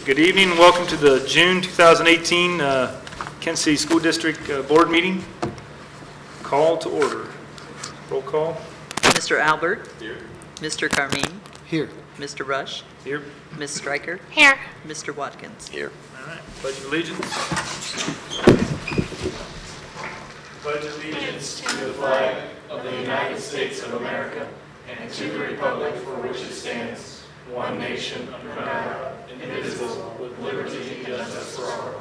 Good evening and welcome to the June 2018 Kansas City School District Board Meeting. Call to order. Roll call. Mr. Albert. Here. Mr. Carmine. Here. Mr. Rush. Here. Ms. Stryker. Here. Mr. Watkins. Here. All right. Pledge of allegiance. Pledge allegiance to the flag of the United States of America and to the republic for which it stands, one nation under God, indivisible, with liberty and justice for all.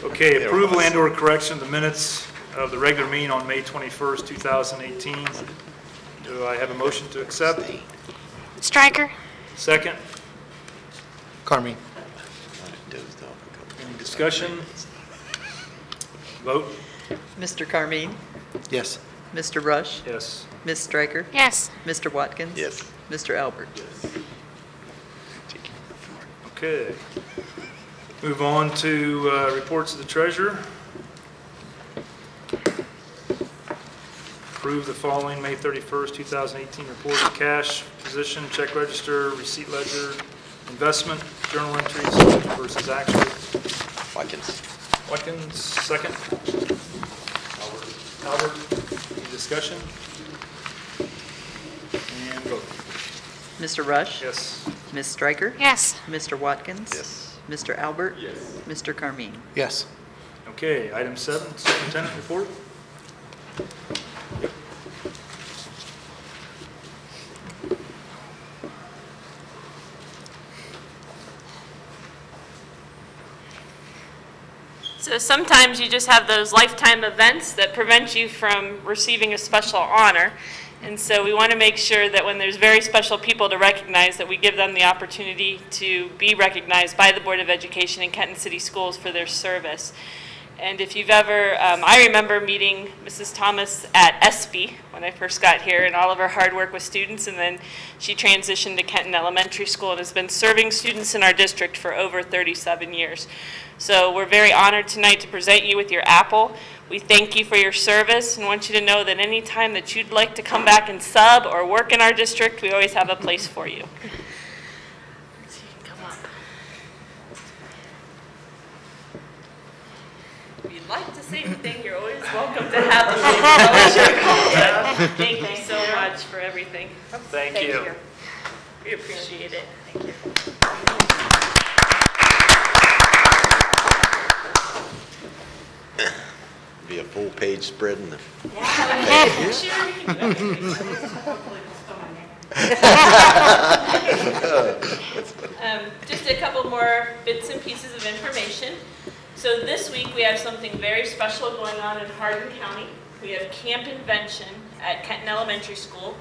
Okay, approval and/or correction of the minutes of the regular meeting on May 21st, 2018. Do I have a motion to accept? Stryker. Second. Carmine. Any discussion? Vote? Mr. Carmine. Yes. Mr. Rush. Yes. Ms. Stryker. Yes. Mr. Watkins. Yes. Mr. Albert. Okay. Move on to reports of the treasurer. Approve the following May 31st, 2018 report of cash position, check register, receipt ledger, investment, journal entries versus actual. Watkins. Watkins, second. Albert. Any discussion? And vote. Mr. Rush. Yes. Ms. Stryker. Yes. Mr. Watkins. Yes. Mr. Albert. Yes. Mr. Carmine. Yes. Okay, item 7, superintendent report. So sometimes you just have those lifetime events that prevent you from receiving a special honor. And so we want to make sure that when there's very special people to recognize, that we give them the opportunity to be recognized by the Board of Education in Kenton City Schools for their service. And if you've ever, I remember meeting Mrs. Thomas at SB when I first got here, and all of her hard work with students, and then she transitioned to Kenton Elementary School and has been serving students in our district for over 37 years. So we're very honored tonight to present you with your apple. We thank you for your service and want you to know that any time that you'd like to come back and sub or work in our district, we always have a place for you. So you can come up. If you'd like to say anything, you're always welcome to have the floor. Thank you so much for everything. Thank you. We appreciate it. Thank you. Be a full page spread in the. Just a couple more bits and pieces of information. So this week we have something very special going on in Hardin County. We have Camp Invention at Kenton Elementary School,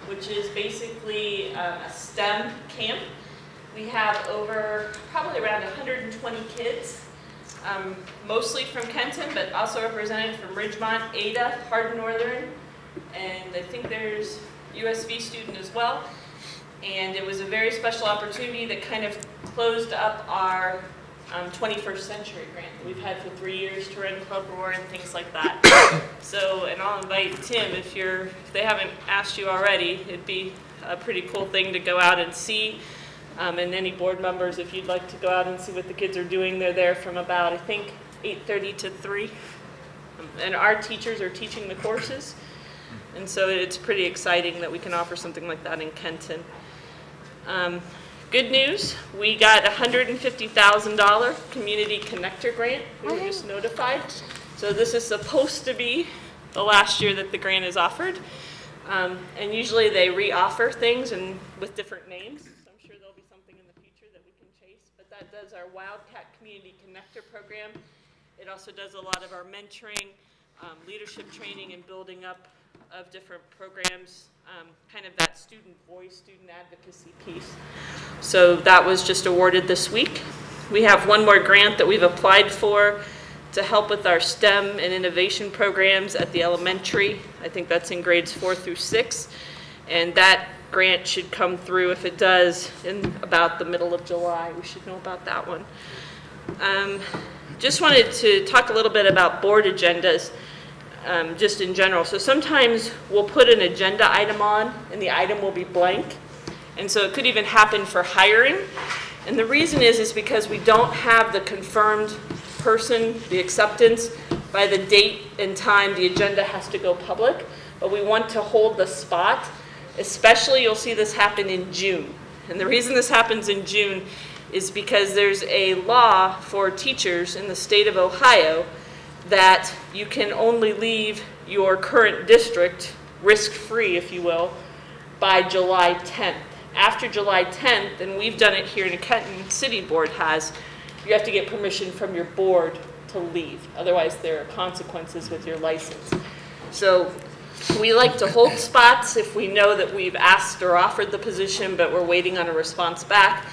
which is basically a STEM camp. We have over probably around 120 kids. Mostly from Kenton, but also represented from Ridgemont, Ada, Hardin Northern, and I think there's USV student as well. And it was a very special opportunity that kind of closed up our 21st Century grant that we've had for 3 years to run Club Roar and things like that. So, and I'll invite Tim, if they haven't asked you already, it'd be a pretty cool thing to go out and see. And any board members, if you'd like to go out and see what the kids are doing, they're there from about, I think, 8:30 to 3. And our teachers are teaching the courses. And so it's pretty exciting that we can offer something like that in Kenton. Good news, we got a $150,000 Community Connector grant. We were just notified. So this is supposed to be the last year that the grant is offered. And usually they re-offer things and with different names. That does our Wildcat Community Connector program. It also does a lot of our mentoring, leadership training, and building up of different programs, kind of that student voice, student advocacy piece. So that was just awarded this week. We have one more grant that we've applied for to help with our STEM and innovation programs at the elementary. I think that's in grades 4 through 6. And that grant should come through, if it does, in about the middle of July. We should know about that one. just wanted to talk a little bit about board agendas, just in general. So sometimes we'll put an agenda item on and the item will be blank. And so it could even happen for hiring. And the reason is because we don't have the confirmed person, the acceptance, by the date and time the agenda has to go public. But we want to hold the spot. Especially, you'll see this happen in June. And the reason this happens in June is because there's a law for teachers in the state of Ohio that you can only leave your current district risk-free, if you will, by July 10th. After July 10th, and we've done it here in Kenton City Board has, you have to get permission from your board to leave. Otherwise, there are consequences with your license. So we like to hold spots if we know that we've asked or offered the position, but we're waiting on a response back.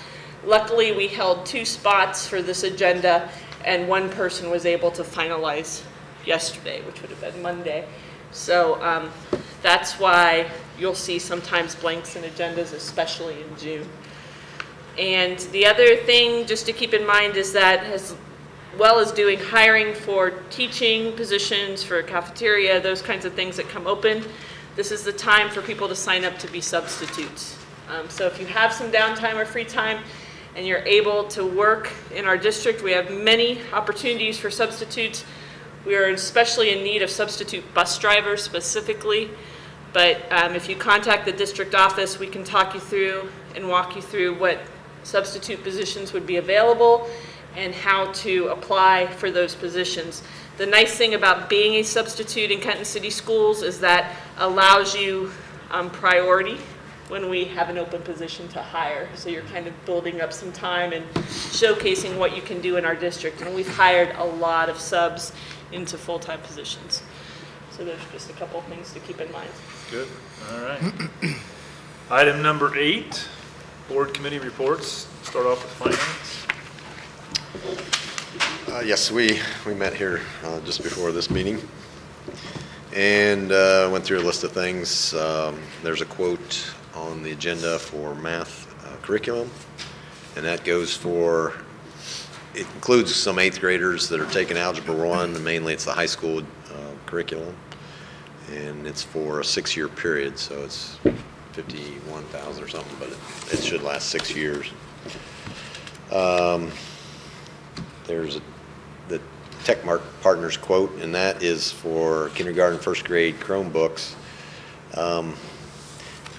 Luckily, we held 2 spots for this agenda, and 1 person was able to finalize yesterday, which would have been Monday. So that's why you'll see sometimes blanks in agendas, especially in June. And the other thing just to keep in mind is that as well as doing hiring for teaching positions, for cafeteria, those kinds of things that come open, this is the time for people to sign up to be substitutes. So if you have some downtime or free time and you're able to work in our district, we have many opportunities for substitutes. We are especially in need of substitute bus drivers specifically. But if you contact the district office, we can talk you through and walk you through what substitute positions would be available and how to apply for those positions. The nice thing about being a substitute in Kenton City Schools is that allows you priority when we have an open position to hire. So you're kind of building up some time and showcasing what you can do in our district. And we've hired a lot of subs into full-time positions. So there's just a couple of things to keep in mind. Good, all right. Item number 8, board committee reports. Start off with finance. Yes, we met here just before this meeting and went through a list of things. There's a quote on the agenda for math curriculum, and that goes for, it includes some 8th graders that are taking Algebra 1, and mainly it's the high school curriculum, and it's for a 6-year period, so it's $51,000 or something, but it should last 6 years. There's the TechMark Partners quote, and that is for kindergarten, 1st grade Chromebooks.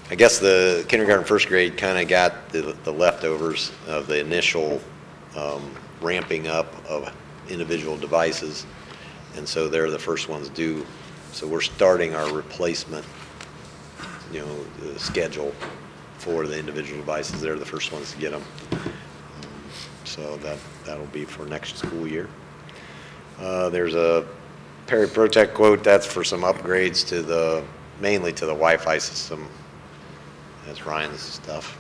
I guess the kindergarten, 1st grade kind of got the leftovers of the initial ramping up of individual devices, and so they're the first ones due. So we're starting our replacement, schedule for the individual devices. They're the first ones to get them. So that'll be for next school year. There's a Perry Protect quote. That's for some upgrades to mainly to the Wi-Fi system. That's Ryan's stuff.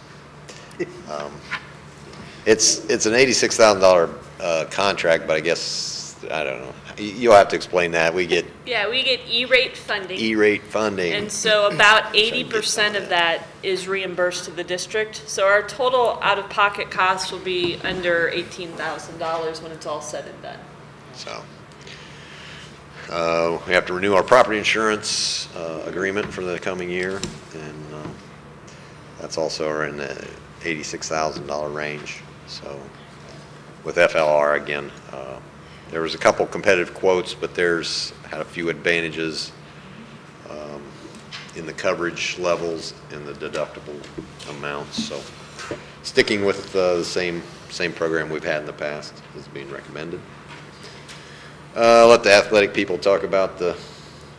It's an $86,000 contract, but I guess, I don't know. You'll have to explain that. We get E-rate funding. E-rate funding. And so about 80% of that is reimbursed to the district. So our total out-of-pocket cost will be under $18,000 when it's all said and done. So we have to renew our property insurance agreement for the coming year, and that's also in the $86,000 range. So with FLR again, there was a couple competitive quotes, but there's had a few advantages in the coverage levels and the deductible amounts. So sticking with the same program we've had in the past is being recommended. Let the athletic people talk about the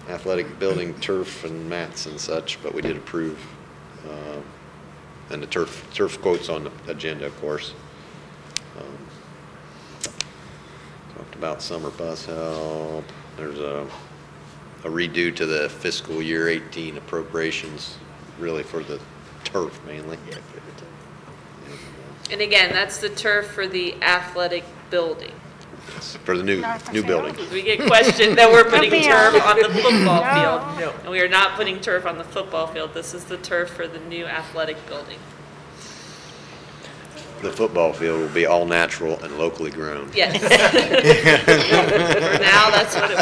athletic building, turf and mats and such, but we did approve, and the turf quotes on the agenda, of course. Talked about summer bus help. There's a redo to the fiscal year 18 appropriations, really for the turf mainly. Yeah, and again, that's the turf for the athletic building. For the new building. We get questioned that we're putting turf on the football field. No. And we are not putting turf on the football field. This is the turf for the new athletic building. the football field will be all natural and locally grown. Yes. For now, that's what it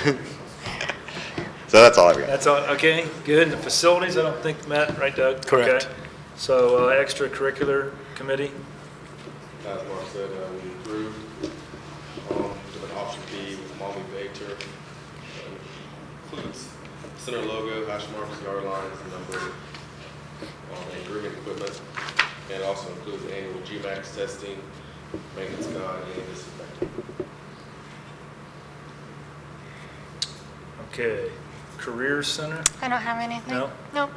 will be. So that's all I've got. That's all, okay, good. And the facilities, I don't think, Matt, right, Doug? Correct. Okay. So extracurricular committee, As Mark said, we approved with an option B with Mommy Bay Turf. Includes center logo, hash marks, yard lines, number, and grooming equipment. And also includes the annual GMAX testing, maintenance guide, and disinfecting. okay. Career Center, I don't have anything. No? Nope.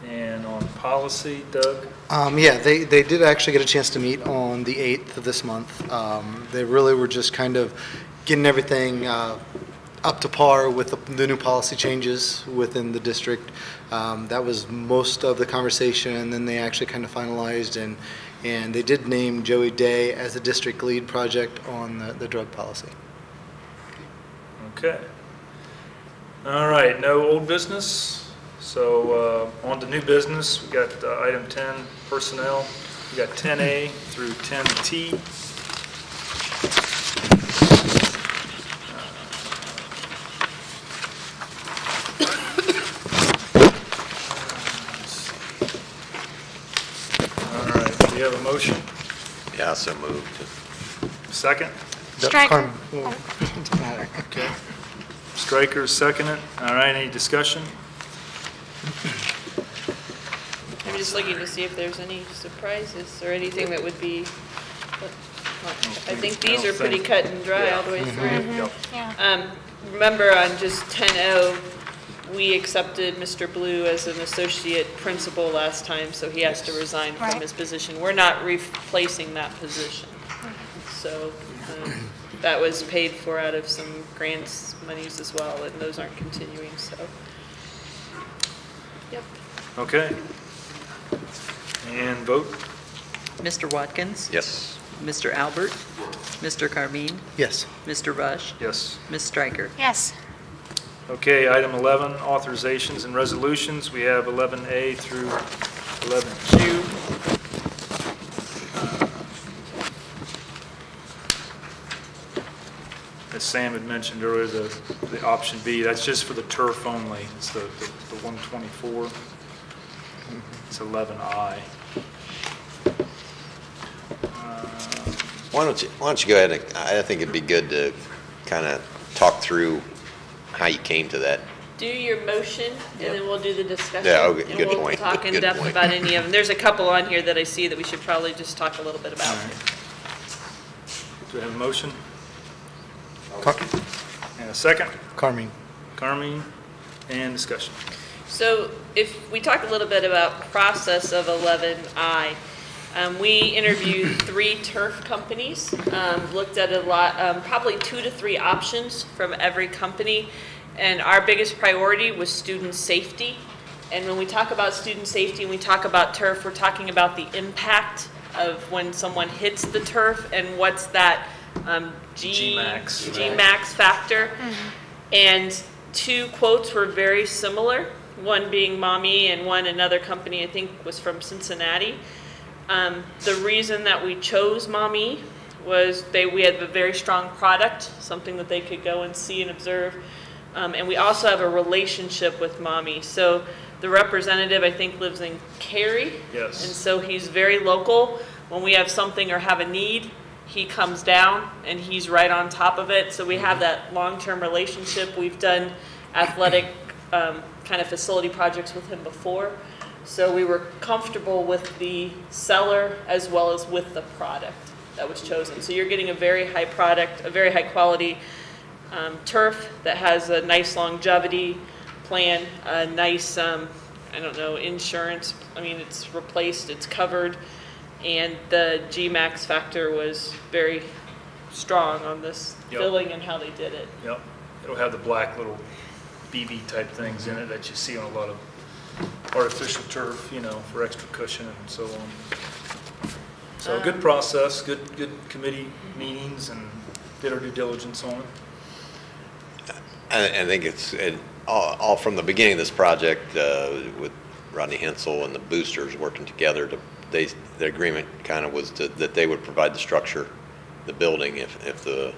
and on policy, Doug? Yeah, they did actually get a chance to meet on the 8th of this month. They really were just kind of getting everything up to par with the new policy changes within the district. That was most of the conversation, and then they actually kind of finalized, and they did name Joey Day as the district lead project on the drug policy. Okay. All right, no old business. So on to new business. We got item 10, personnel. We got 10A through 10T. All right, do you have a motion? Yeah, so moved. Second? Striker. Okay. Stryker, second it. All right, any discussion? I'm just looking to see if there's any surprises or anything that would be, I think these are pretty cut and dry all the way through. Yep. Yeah. Remember on just 10-0, we accepted Mr. Blue as an associate principal last time, so he has to resign from Right. his position. We're not replacing that position. So that was paid for out of some grants monies as well, and those aren't continuing, so. Yep. Okay. And vote? Mr. Watkins? Yes. Mr. Albert? Mr. Carmine? Yes. Mr. Rush? Yes. Ms. Stryker? Yes. Okay, item 11, authorizations and resolutions. We have 11A through 11Q. As Sam had mentioned earlier, the option B, that's just for the turf only. It's the 124. It's 11I. Why don't you go ahead and, I think it'd be good to kind of talk through how you came to that. Do your motion, and then we'll do the discussion. Yeah, okay, and good we'll point, talk in good depth point. about any of them. There's a couple on here that I see that we should probably just talk a little bit about. All right. Do we have a motion? And a second? Carmine. Carmine, and discussion. So if we talk a little bit about process of 11I, we interviewed 3 turf companies, looked at a lot, probably 2 to 3 options from every company, and our biggest priority was student safety. And when we talk about student safety and we talk about turf, we're talking about the impact of when someone hits the turf and what's that G-max factor. And 2 quotes were very similar, one being Mommy and one another company I think was from Cincinnati. The reason that we chose Mommy was we had a very strong product, something that they could go and see and observe. And we also have a relationship with Mommy. So the representative, I think, lives in Cary. Yes. And so he's very local. When we have something or have a need, he comes down and he's right on top of it. So we have that long-term relationship. We've done athletic kind of facility projects with him before. So we were comfortable with the seller as well as with the product that was chosen. So you're getting a very high product, a very high quality turf that has a nice longevity plan, a nice, insurance. I mean, it's replaced, it's covered, and the G-max factor was very strong on this Yep. filling and how they did it. Yep. It'll have the black little BB type things in it that you see on a lot of artificial turf, for extra cushion and so on. So good process, good committee meetings, and did our due diligence on it. I think it's all from the beginning of this project with Rodney Hensel and the boosters working together to the agreement kind of was that they would provide the structure, the building, if the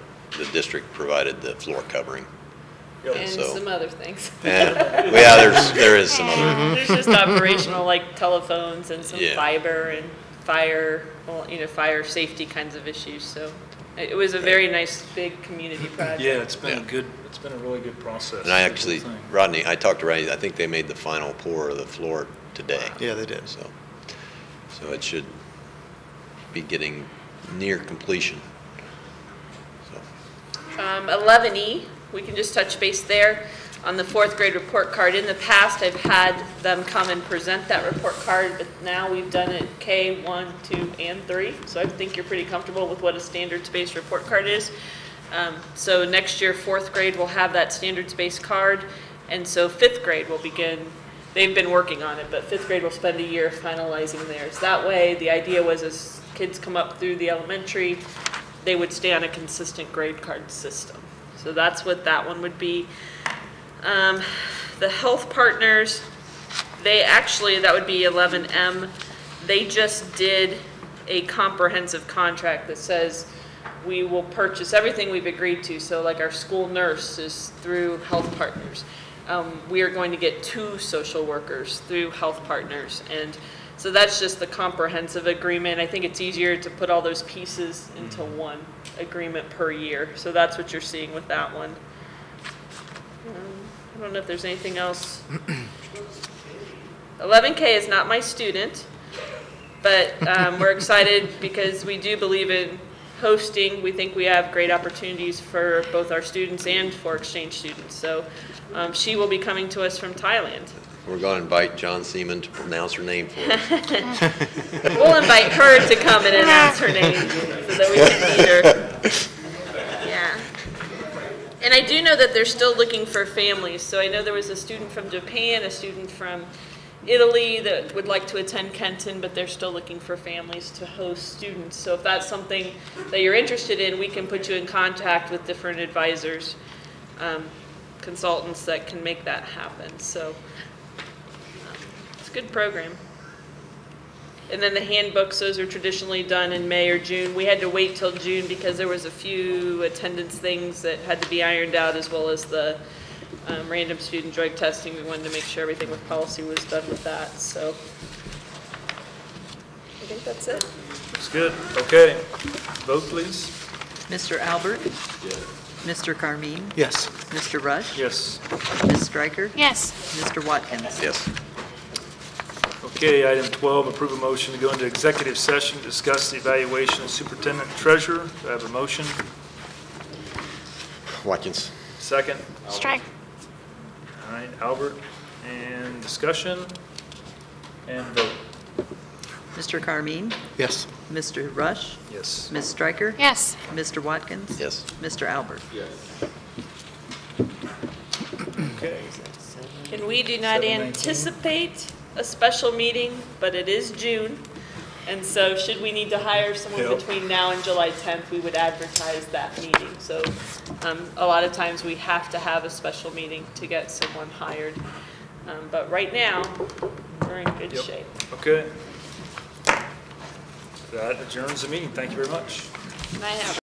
district provided the floor covering. And so- some other things. And, well, yeah, there is some other. There's just operational, like telephones and some Yeah. fiber and fire, well, fire safety kinds of issues. So it was a very nice, big community project. Yeah, it's been Yeah. it's been a really good process. And I the whole actually, thing. Rodney, I talked to Rodney, I think they made the final pour of the floor today. Yeah, they did. So it should be getting near completion. So, 11E, we can just touch base there on the fourth grade report card. In the past, I've had them come and present that report card, but now we've done it K1, 2, and 3. So I think you're pretty comfortable with what a standards-based report card is. So next year, fourth grade will have that standards-based card, and so fifth grade will begin. They've been working on it, but fifth grade will spend a year finalizing theirs. That way, the idea was as kids come up through the elementary, they would stay on a consistent grade card system. So that's what that one would be. The health partners, that would be 11M. They just did a comprehensive contract that says we will purchase everything we've agreed to. So like our school nurse is through health partners. We are going to get 2 social workers through health partners. And so that's just the comprehensive agreement. I think it's easier to put all those pieces into one agreement per year. So that's what you're seeing with that one. I don't know if there's anything else. 11K is not my student, but we're excited because we do believe in hosting. We think we have great opportunities for both our students and for exchange students. So she will be coming to us from Thailand. we're going to invite John Seaman to pronounce her name for us. We'll invite her to come and announce her name so that we can meet her. Yeah. And I do know that they're still looking for families. So I know there was a student from Japan, a student from Italy that would like to attend Kenton, but they're still looking for families to host students. So if that's something that you're interested in, we can put you in contact with different advisors, consultants that can make that happen. So it's a good program. And then the handbooks, those are traditionally done in May or June. We had to wait till June because there was a few attendance things that had to be ironed out, as well as the random student drug testing. We wanted to make sure everything with policy was done with that. So I think that's it. That's good. Okay. Vote, please. Mr. Albert? Mr. Carmine? Yes. Mr. Rush? Yes. Ms. Stryker? Yes. Mr. Watkins? Yes. Okay, item 12, approve a motion to go into executive session to discuss the evaluation of superintendent and treasurer. Do I have a motion? Watkins. Second? Strike. All right, Albert. And discussion and vote. Mr. Carmine? Yes. Mr. Rush? Yes. Ms. Stryker? Yes. Mr. Watkins? Yes. Mr. Albert? Okay. And we do not 7:19. anticipate a special meeting, but it is June. And so should we need to hire someone Yep. between now and July 10th, we would advertise that meeting. So a lot of times we have to have a special meeting to get someone hired. But right now, we're in good Yep. shape. Okay. That adjourns the meeting. Thank you very much. And I have